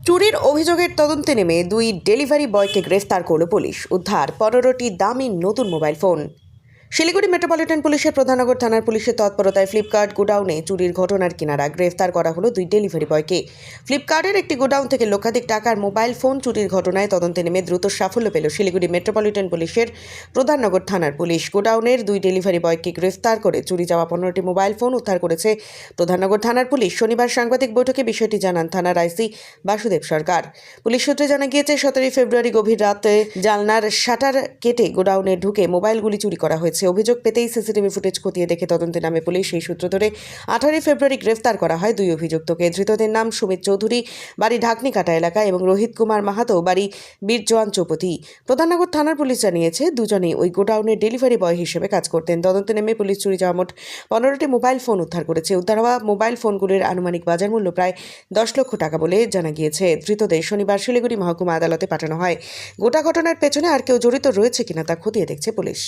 চুরির অভিযোগের তদন্তে নেমে দুই ডেলিভারি বয়কে গ্রেফতার করল পুলিশ। উদ্ধার 15টি দামি নতুন মোবাইল ফোন। শিলিগুড়ি মেট্রোপলিটন পুলিশের প্রধাননগর থানার পুলিশের তৎপরতায় ফ্লিপকার্ট গোডাউনে চুরির ঘটনার কিনারা গ্রেফতার করা হলো দুই ডেলিভারি বয়কে। ফ্লিপকার্টের একটি গোডাউন থেকে লক্ষাধিক টাকার মোবাইল ফোন চুরির ঘটনায় তদন্তে নেমে দ্রুত সাফল্য পেল শিলিগুড়ি মেট্রোপলিটন পুলিশের প্রধাননগর থানার পুলিশ। গোডাউনের দুই ডেলিভারি বয়কে গ্রেফতার করে চুরি যাওয়া 15টি মোবাইল ফোন উদ্ধার করেছে প্রধাননগর থানার পুলিশ। শনিবার সাংবাদিক বৈঠকে বিষয়টি জানান থানার আইসি বাসুদেব সরকার। পুলিশ সূত্রে জানা গিয়েছে 17 ফেব্রুয়ারি গভীর রাতে জানলার শাটার কেটে গোডাউনে ঢুকে মোবাইলগুলি চুরি করা হয়েছে। অভিযোগ পেতেই সিসিটিভি ফুটেজ খতিয়ে দেখে তদন্তে নামে পুলিশ। সেই সূত্র ধরে 18 ফেব্রুয়ারি গ্রেফতার করা হয় দুই অভিযুক্তকে। ধৃতদের নাম সুমিত চৌধুরী, বাড়ি ঢাকনিকাটা এলাকা, এবং রোহিত কুমার মাহাতো, বাড়ি বীরজওয়ান চৌপতি। প্রধাননগর থানার পুলিশ জানিয়েছে দুজনেই ওই গোডাউনের ডেলিভারি বয় হিসেবে কাজ করতেন। তদন্তে নেমে পুলিশ চুরি যাওয়া মোট 15টি মোবাইল ফোন উদ্ধার করেছে। উদ্ধার হওয়া মোবাইল ফোনগুলির আনুমানিক বাজার মূল্য প্রায় 10 লক্ষ টাকা বলে জানা গিয়েছে। ধৃতদের শনিবার শিলিগুড়ি মহকুমা আদালতে পাঠানো হয়। গোটা ঘটনার পেছনে আর কেউ জড়িত রয়েছে কিনা তা খতিয়ে দেখছে পুলিশ।